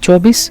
24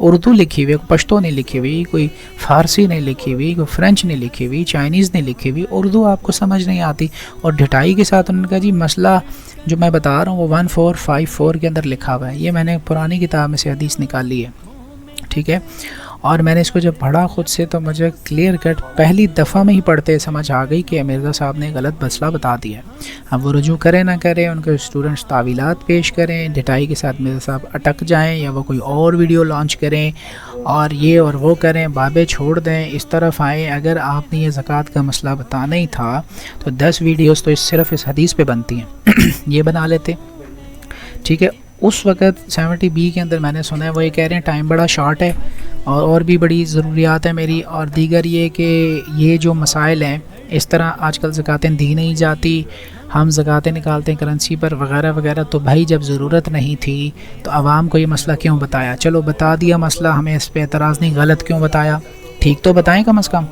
اردو لکھی ہوئی ہے, کوئی پشتو نہیں لکھی ہوئی, کوئی فارسی نہیں لکھی ہوئی, کوئی فرینچ نہیں لکھی ہوئی, چائنیز نہیں لکھی ہوئی, اردو آپ کو سمجھ نہیں آتی. اور ڈھٹائی کے ساتھ انہوں نے کہا جی مسئلہ جو میں بتا رہا ہوں وہ 1454 کے اندر لکھا ہوا ہے. یہ میں نے پرانی کتاب میں سے حدیث نکالی ہے, ٹھیک ہے. اور میں نے اس کو جب پڑھا خود سے تو مجھے کلیئر کٹ پہلی دفعہ میں ہی پڑھتے سمجھ آ گئی کہ مرزا صاحب نے غلط مسئلہ بتا دیا ہے. اب وہ رجوع کریں نہ کریں, ان کے اسٹوڈنٹس تعویلات پیش کریں, ڈٹائی کے ساتھ مرزا صاحب اٹک جائیں, یا وہ کوئی اور ویڈیو لانچ کریں اور یہ اور وہ کریں, بابیں چھوڑ دیں, اس طرف آئیں. اگر آپ نے یہ زکوٰۃ کا مسئلہ بتانا ہی تھا تو 10 ویڈیوز تو صرف اس حدیث پہ بنتی ہیں, یہ بنا لیتے, ٹھیک ہے. اس وقت 70B کے اندر میں نے سنا ہے وہ یہ کہہ رہے ہیں ٹائم بڑا شارٹ ہے اور بھی بڑی ضروریات ہیں میری, اور دیگر یہ کہ یہ جو مسائل ہیں اس طرح آج کل زکاتیں دی نہیں جاتی, ہم زکاتیں نکالتے ہیں کرنسی پر وغیرہ وغیرہ. تو بھائی جب ضرورت نہیں تھی تو عوام کو یہ مسئلہ کیوں بتایا؟ چلو بتا دیا مسئلہ, ہمیں اس پہ اعتراض نہیں, غلط کیوں بتایا؟ ٹھیک تو بتائیں کم از کم.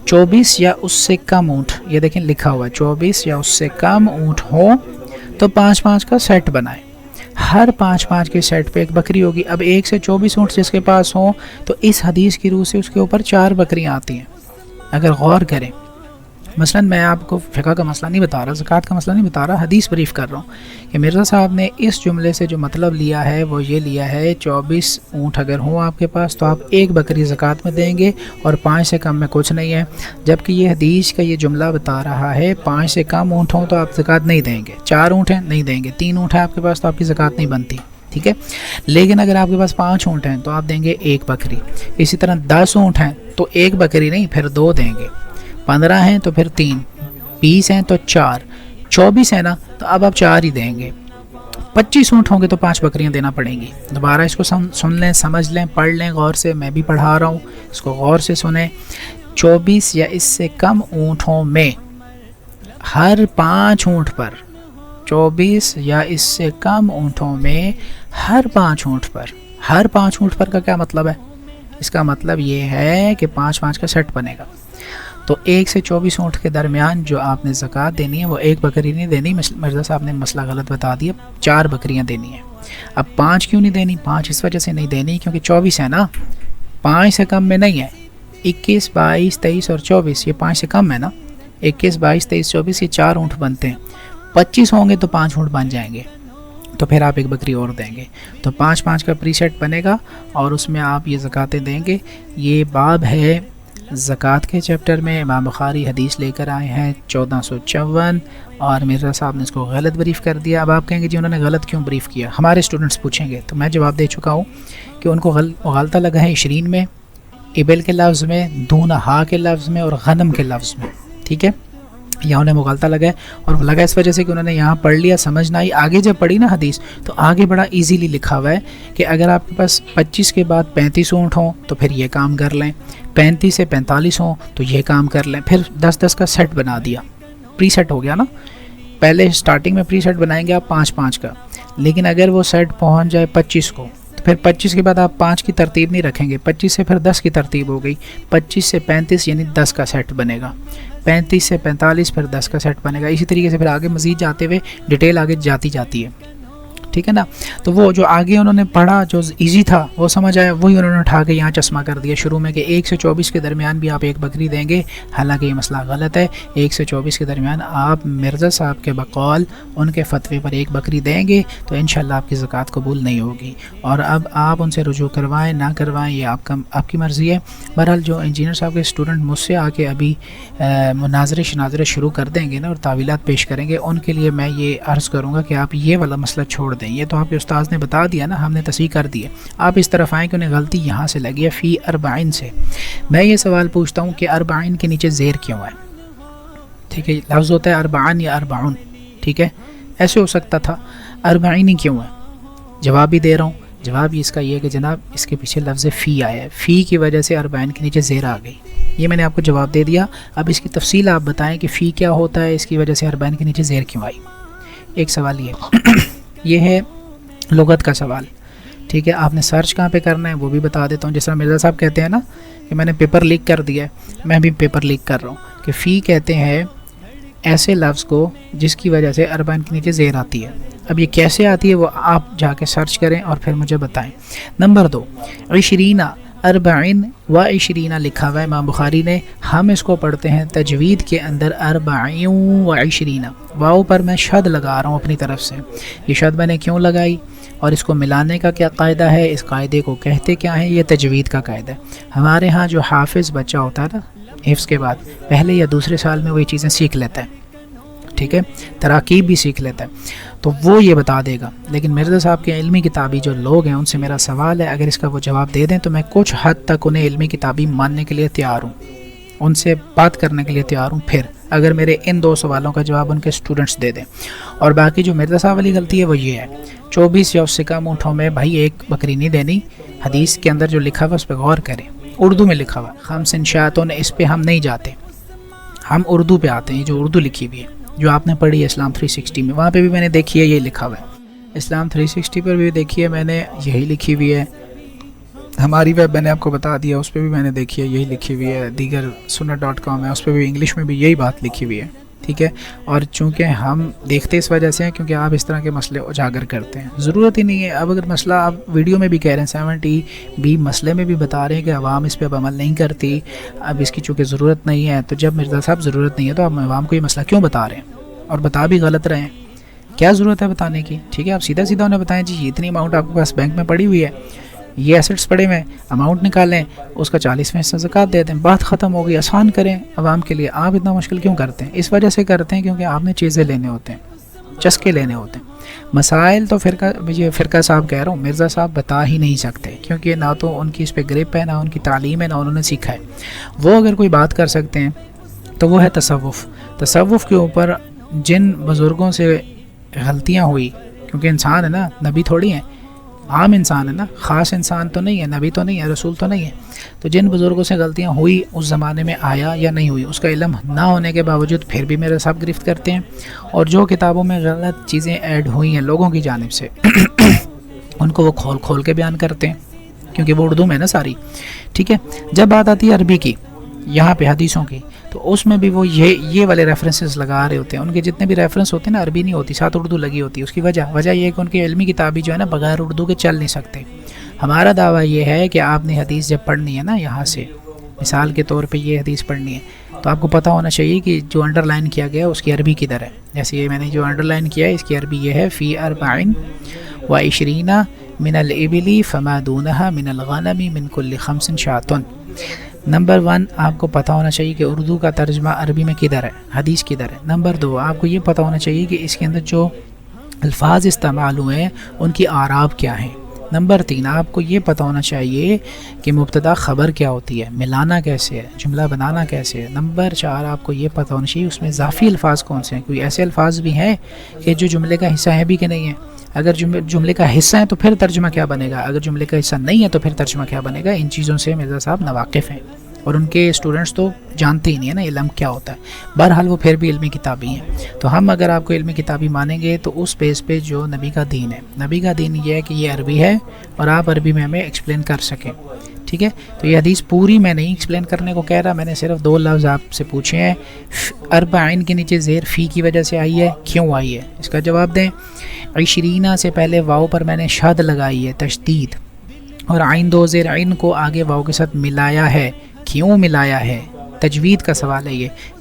24 یا اس سے کم اونٹ, یہ دیکھیں لکھا ہوا ہے 24 یا اس سے کم اونٹ ہوں تو 5-5 کا سیٹ بنائیں. ہر 5-5 کے سیٹ پہ ایک بکری ہوگی. اب 1 سے 24 اونٹ جس کے پاس ہوں تو اس حدیث کی روح سے اس کے اوپر 4 بکریاں آتی ہیں. اگر غور کریں, مثلا میں آپ کو فقہ کا مسئلہ نہیں بتا رہا, زکوٰۃ کا مسئلہ نہیں بتا رہا, حدیث بریف کر رہا ہوں کہ مرزا صاحب نے اس جملے سے جو مطلب لیا ہے وہ یہ لیا ہے 24 اونٹ اگر ہوں آپ کے پاس تو آپ 1 بکری زکوٰۃ میں دیں گے اور 5 سے کم میں کچھ نہیں ہے. جبکہ یہ حدیث کا یہ جملہ بتا رہا ہے 5 سے کم اونٹ ہوں تو آپ زکوٰۃ نہیں دیں گے, 4 اونٹ ہیں نہیں دیں گے, 3 اونٹ ہیں آپ کے پاس تو آپ کی زکوٰۃ نہیں بنتی, ٹھیک ہے. لیکن اگر آپ کے پاس 5 اونٹ ہیں تو آپ دیں گے 1 بکری. اسی طرح 10 اونٹ ہیں تو 1 بکری نہیں پھر 2 دیں گے, 15 ہیں تو پھر 3, 20 ہیں تو 4, 24 ہیں نا تو اب آپ 4 ہی دیں گے. 25 اونٹ ہوں گے تو 5 بکریاں دینا پڑیں گی. دوبارہ اس کو سن لیں, سمجھ لیں, پڑھ لیں غور سے, میں بھی پڑھا رہا ہوں, اس کو غور سے سنیں. 24 یا اس سے کم اونٹوں میں ہر 5 اونٹ پر, 24 یا اس سے کم اونٹوں میں ہر 5 اونٹ پر, ہر 5 اونٹ پر کا کیا مطلب ہے؟ اس کا مطلب یہ ہے کہ 5-5 کا سیٹ بنے گا. تو 1 سے 24 اونٹ کے درمیان جو آپ نے زکوٰۃ دینی ہے وہ 1 بکری نہیں دینی. مرزا صاحب نے مسئلہ غلط بتا دیا, 4 بکریاں دینی ہیں. اب 5 کیوں نہیں دینی؟ 5 اس وجہ سے نہیں دینی کیونکہ 24 ہے نا, 5 سے کم میں نہیں ہے. 21, 22, 23 اور 24 یہ 5 سے کم ہے نا. 21, 22, 23, 24 یہ 4 اونٹ بنتے ہیں. 25 ہوں گے تو 5 اونٹ بن جائیں گے, تو پھر آپ 1 بکری اور دیں گے. تو 5-5 کا پری سیٹ بنے گا اور اس میں آپ یہ زکاتیں دیں گے. یہ باب ہے زکوٰۃ کے چیپٹر میں. امام بخاری حدیث لے کر آئے ہیں 1454 اور مرزا صاحب نے اس کو غلط بریف کر دیا. اب آپ کہیں گے جی انہوں نے غلط کیوں بریف کیا؟ ہمارے اسٹوڈنٹس پوچھیں گے تو میں جواب دے چکا ہوں کہ ان کو غلطہ لگا ہے 20 میں, ابل کے لفظ میں, دونہا کے لفظ میں اور غنم کے لفظ میں, ٹھیک ہے. یہاں انہیں مغالطہ لگا ہے اور وہ لگا اس وجہ سے کہ انہوں نے یہاں پڑھ لیا, سمجھ نہ آئی. آگے جب پڑھی نا حدیث تو آگے بڑا ایزیلی لکھا ہوا ہے کہ اگر آپ کے پاس 25 کے بعد 35 اونٹ ہوں تو پھر یہ کام کر لیں, 35 سے 45 ہوں تو یہ کام کر لیں. پھر 10-10 کا سیٹ بنا دیا, پری سیٹ ہو گیا نا. پہلے سٹارٹنگ میں پری سیٹ بنائیں گے آپ 5-5 کا, لیکن اگر وہ سیٹ پہنچ جائے 25 کو تو پھر 25 کے بعد آپ 5 کی ترتیب نہیں رکھیں گے, 25 سے پھر 10 کی ترتیب ہو گئی, 25 سے 35 یعنی 10 کا سیٹ بنے گا, 35 سے 45 پھر 10 کا سیٹ بنے گا. اسی طریقے سے پھر آگے مزید جاتے ہوئے ڈیٹیل آگے جاتی ہے, ٹھیک ہے نا. تو وہ جو آگے انہوں نے پڑھا جو ایزی تھا وہ سمجھ آیا, وہی انہوں نے اٹھا کے یہاں چشمہ کر دیا شروع میں کہ 1 سے 24 کے درمیان بھی آپ 1 بکری دیں گے. حالانکہ یہ مسئلہ غلط ہے. 1 سے 24 کے درمیان آپ مرزا صاحب کے بقول ان کے فتوے پر 1 بکری دیں گے تو انشاءاللہ آپ کی زکوٰۃ قبول نہیں ہوگی. اور اب آپ ان سے رجوع کروائیں نہ کروائیں یہ آپ کی مرضی ہے. بہرحال جو انجینئر صاحب کے اسٹوڈنٹ مجھ سے آ کے ابھی مناظرے شروع کر دیں گے نا اور تعویلات پیش کریں گے, ان کے لیے میں یہ عرض کروں گا کہ آپ یہ والا مسئلہ چھوڑ دیں. یہ تو آپ کے استاذ نے بتا دیا نا, ہم نے تصحیح کر دی ہے. آپ اس طرف آئیں کہ انہیں غلطی یہاں سے لگی ہے فی 40 سے. میں یہ سوال پوچھتا ہوں کہ 40 کے نیچے زیر کیوں ہے؟ ٹھیک ہے, لفظ ہوتا ہے 40 یا 40, ٹھیک ہے, ایسے ہو سکتا تھا. 40 ہی کیوں ہے؟ جواب بھی دے رہا ہوں. جواب اس کا یہ ہے کہ جناب اس کے پیچھے لفظ فی آیا ہے, فی کی وجہ سے 40 کے نیچے زیر آ گئی. یہ میں نے آپ کو جواب دے دیا. اب اس کی تفصیل آپ بتائیں کہ فی کیا ہوتا ہے, اس کی وجہ سے 40 کے نیچے زیر کیوں آئی. ایک سوال یہ ہے لغت کا سوال, ٹھیک ہے. آپ نے سرچ کہاں پہ کرنا ہے وہ بھی بتا دیتا ہوں. جس طرح مرزا صاحب کہتے ہیں نا کہ میں نے پیپر لیک کر دیا ہے, میں بھی پیپر لیک کر رہا ہوں کہ فی کہتے ہیں ایسے لفظ کو جس کی وجہ سے 40 کے نیچے زیر آتی ہے. اب یہ کیسے آتی ہے وہ آپ جا کے سرچ کریں اور پھر مجھے بتائیں. نمبر 2 عشرینہ 40 و 20 لکھا ہوا ہے امام بخاری نے. ہم اس کو پڑھتے ہیں تجوید کے اندر 40 و 20. واو پر میں شد لگا رہا ہوں اپنی طرف سے. یہ شد میں نے کیوں لگائی اور اس کو ملانے کا کیا قاعدہ ہے, اس قاعدے کو کہتے کیا ہیں؟ یہ تجوید کا قاعدہ ہے. ہمارے ہاں جو حافظ بچہ ہوتا ہے نا, حفظ کے بعد پہلے یا دوسرے سال میں وہ یہ چیزیں سیکھ لیتا ہے, ٹھیک ہے, تراکیب بھی سیکھ لیتا ہے, تو وہ یہ بتا دے گا. لیکن مرزا صاحب کے علمی کتابی جو لوگ ہیں ان سے میرا سوال ہے, اگر اس کا وہ جواب دے دیں تو میں کچھ حد تک انہیں علمی کتابی ماننے کے لیے تیار ہوں, ان سے بات کرنے کے لیے تیار ہوں, پھر اگر میرے ان 2 سوالوں کا جواب ان کے اسٹوڈنٹس دے دیں. اور باقی جو مرزا صاحب والی غلطی ہے وہ یہ ہے, 24 یا اس سے کم اونٹوں میں بھائی ایک بکری نہیں دینی. حدیث کے اندر جو لکھا ہوا اس پہ غور کریں, اردو میں لکھا ہوا خمس شاتون, اس پہ ہم نہیں جاتے, ہم اردو پہ آتے ہیں. جو اردو لکھی ہوئی ہے جو آپ نے پڑھی ہے اسلام 360 میں, وہاں پہ بھی میں نے دیکھی ہے, یہ لکھا ہوا ہے. اسلام 360 پر بھی دیکھی ہے میں نے, یہی لکھی ہوئی ہے. ہماری ویب میں نے آپ کو بتا دیا, اس پہ بھی میں نے دیکھی ہے, یہی لکھی ہوئی ہے. دیگر sunnat.com ہے, اس پہ بھی انگلش میں بھی یہی بات لکھی ہوئی ہے, ٹھیک ہے. اور چونکہ ہم دیکھتے اس وجہ سے ہیں کیونکہ آپ اس طرح کے مسئلے اجاگر کرتے ہیں, ضرورت ہی نہیں ہے. اب اگر مسئلہ آپ ویڈیو میں بھی کہہ رہے ہیں 70B مسئلے میں بھی بتا رہے ہیں کہ عوام اس پہ اب عمل نہیں کرتی, اب اس کی چونکہ ضرورت نہیں ہے, تو جب مرزا صاحب ضرورت نہیں ہے تو آپ عوام کو یہ مسئلہ کیوں بتا رہے ہیں, اور بتا بھی غلط رہے ہیں؟ کیا ضرورت ہے بتانے کی؟ ٹھیک ہے, آپ سیدھا سیدھا انہیں بتائیں جی اتنی اماؤنٹ آپ کے پاس بینک میں پڑی ہوئی ہے, یہ ایسٹس پڑے ہوئے ہیں, اماؤنٹ نکالیں, اس کا 40واں حصہ زکوٰۃ دے دیں, بات ختم ہو گئی. آسان کریں عوام کے لیے. آپ اتنا مشکل کیوں کرتے ہیں؟ اس وجہ سے کرتے ہیں کیونکہ آپ نے چیزیں لینے ہوتے ہیں, چسکے لینے ہوتے ہیں. مسائل تو فرقہ صاحب کہہ رہا ہوں, مرزا صاحب بتا ہی نہیں سکتے کیونکہ نہ تو ان کی اس پہ گرپ ہے, نہ ان کی تعلیم ہے, نہ انہوں نے سیکھا ہے. وہ اگر کوئی بات کر سکتے ہیں تو وہ ہے تصوف. تصوف کے اوپر جن بزرگوں سے غلطیاں ہوئی, کیونکہ انسان ہے نا, نبی تھوڑی ہیں, عام انسان ہے نا, خاص انسان تو نہیں ہے, نبی تو نہیں ہے, رسول تو نہیں ہے. تو جن بزرگوں سے غلطیاں ہوئی اس زمانے میں آیا یا نہیں ہوئی, اس کا علم نہ ہونے کے باوجود پھر بھی میرے صاحب گرفت کرتے ہیں. اور جو کتابوں میں غلط چیزیں ایڈ ہوئی ہیں لوگوں کی جانب سے ان کو وہ کھول کھول کے بیان کرتے ہیں کیونکہ وہ اردو میں ہے نا ساری, ٹھیک ہے. جب بات آتی ہے عربی کی, یہاں پہ حدیثوں کی, تو اس میں بھی وہ یہ والے ریفرنسز لگا رہے ہوتے ہیں. ان کے جتنے بھی ریفرنس ہوتے ہیں نا, عربی نہیں ہوتی, ساتھ اردو لگی ہوتی ہے. اس کی وجہ یہ ہے کہ ان کے علمی کتابی جو ہے نا بغیر اردو کے چل نہیں سکتے. ہمارا دعویٰ یہ ہے کہ آپ نے حدیث جب پڑھنی ہے نا, یہاں سے مثال کے طور پہ یہ حدیث پڑھنی ہے, تو آپ کو پتہ ہونا چاہیے کہ جو انڈر لائن کیا گیا اس کی عربی کدھر ہے. جیسے یہ میں نے جو انڈر لائن کیا ہے اس کی عربی یہ ہے فی 40 و 20 من الابل فما دونها من الغنم من كل 5 شاة. نمبر 1 آپ کو پتہ ہونا چاہیے کہ اردو کا ترجمہ عربی میں کدھر ہے, حدیث کدھر ہے. نمبر 2 آپ کو یہ پتہ ہونا چاہیے کہ اس کے اندر جو الفاظ استعمال ہوئے ہیں ان کی اعراب کیا ہیں. نمبر 3 آپ کو یہ پتہ ہونا چاہیے کہ مبتدا خبر کیا ہوتی ہے, ملانا کیسے ہے, جملہ بنانا کیسے ہے. نمبر 4 آپ کو یہ پتہ ہونا چاہیے اس میں اضافی الفاظ کون سے ہیں. کوئی ایسے الفاظ بھی ہیں کہ جو جملے کا حصہ ہے بھی کہ نہیں ہے. اگر جملے کا حصہ ہے تو پھر ترجمہ کیا بنے گا, اگر جملے کا حصہ نہیں ہے تو پھر ترجمہ کیا بنے گا. ان چیزوں سے مرزا صاحب ناواقف ہیں اور ان کے اسٹوڈنٹس تو جانتے ہی نہیں ہیں نا علم کیا ہوتا ہے. بہرحال وہ پھر بھی علمی کتابی ہیں. تو ہم اگر آپ کو علمی کتابی مانیں گے تو اس بیس پہ جو نبی کا دین ہے, نبی کا دین یہ ہے کہ یہ عربی ہے اور آپ عربی میں ہمیں ایکسپلین کر سکیں, ٹھیک ہے. تو یہ حدیث پوری میں نہیں ایکسپلین کرنے کو کہہ رہا, میں نے صرف 2 لفظ آپ سے پوچھے ہیں. 40 کے نیچے زیر فی کی وجہ سے آئی ہے, کیوں آئی ہے اس کا جواب دیں. 20 سے پہلے واو پر میں نے شد لگائی ہے تشدید, اور عین 2 زیر عین کو آگے واو کے ساتھ ملایا ہے, کیوں ملایا ہے؟ تجوید کا سوال ہے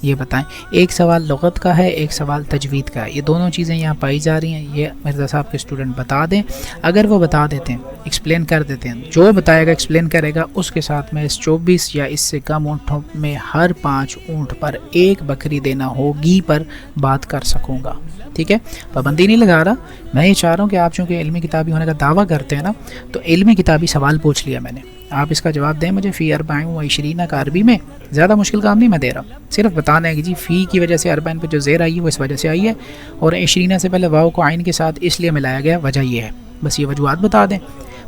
یہ بتائیں. ایک سوال لغت کا ہے, ایک سوال تجوید کا ہے. یہ دونوں چیزیں یہاں پائی جا رہی ہیں. یہ مرزا صاحب کے اسٹوڈنٹ بتا دیں, اگر وہ بتا دیتے ہیں, ایکسپلین کر دیتے ہیں, جو بتائے گا ایکسپلین کرے گا, اس کے ساتھ میں اس 24 یا اس سے کم اونٹوں میں ہر 5 اونٹ پر ایک بکری دینا ہوگی پر بات کر سکوں گا, ٹھیک ہے. پابندی نہیں لگا رہا, میں یہ چاہ رہا ہوں کہ آپ چونکہ علمی کتابی ہونے کا دعویٰ کرتے ہیں نا, تو علمی کتابی سوال پوچھ لیا میں نے, آپ اس کا جواب دیں مجھے. فی 40 و 20 کا عربی میں زیادہ مشکل کام نہیں میں دے رہا, صرف بتانا ہے کہ جی فی کی وجہ سے 40 پہ جو زیر آئی ہے وہ اس وجہ سے آئی ہے, اور 20 سے پہلے واو کو عین کے ساتھ اس لیے ملایا گیا, وجہ یہ ہے. بس یہ وجوہات بتا دیں,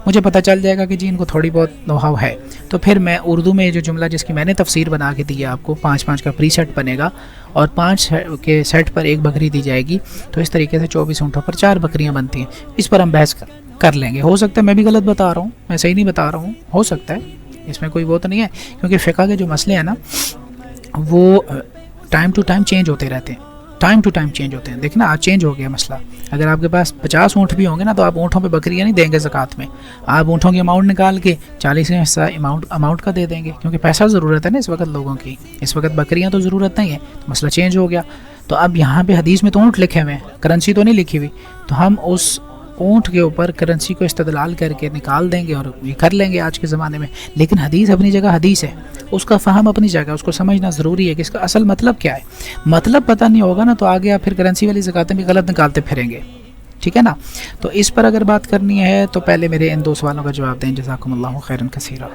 مجھے پتہ چل جائے گا کہ جی ان کو تھوڑی بہت نو-ہاؤ ہے. تو پھر میں اردو میں جو جملہ جس کی میں نے تفسیر بنا کے دی ہے آپ کو, 5 کا پری سیٹ بنے گا اور 5 کے سیٹ پر ایک بکری دی جائے گی, تو اس طریقے سے 24 اونٹوں پر 4 بکریاں بنتی ہیں. اس پر ہم بحث کر لیں گے. ہو سکتا ہے میں بھی غلط بتا رہا ہوں, میں صحیح نہیں بتا رہا ہوں, ہو سکتا ہے, اس میں کوئی وہ تو نہیں ہے, کیونکہ فقہ کے جو مسئلے ہیں نا وہ ٹائم ٹو ٹائم چینج ہوتے رہتے ہیں. ٹائم ٹو ٹائم چینج ہوتے ہیں. دیکھنا آج چینج ہو گیا مسئلہ. اگر آپ کے پاس 50 اونٹ بھی ہوں گے نا تو آپ اونٹوں پہ بکریاں نہیں دیں گے زکوٰۃ میں, آپ اونٹوں کی اماؤنٹ نکال کے 40 حصہ اماؤنٹ کا دے دیں گے, کیونکہ پیسہ ضرورت ہے نا اس وقت لوگوں کی, اس وقت بکریاں تو ضرورت نہیں ہے. تو مسئلہ چینج ہو گیا. تو اب یہاں پہ حدیث میں تو اونٹ لکھے ہوئے ہیں, کرنسی تو نہیں لکھی ہوئی, تو ہم اس اونٹ کے اوپر کرنسی کو استدلال کر کے نکال دیں گے اور یہ کر لیں گے آج کے زمانے میں. لیکن حدیث اپنی جگہ حدیث ہے, اس کا فہم اپنی جگہ, اس کو سمجھنا ضروری ہے کہ اس کا اصل مطلب کیا ہے. مطلب پتہ نہیں ہوگا نا تو آگے آپ پھر کرنسی والی زکاتیں بھی غلط نکالتے پھریں گے. ٹھیک ہے نا. تو اس پر اگر بات کرنی ہے تو پہلے میرے ان 2 سوالوں کا جواب دیں. جزاکم اللہ خیرا کثیرا.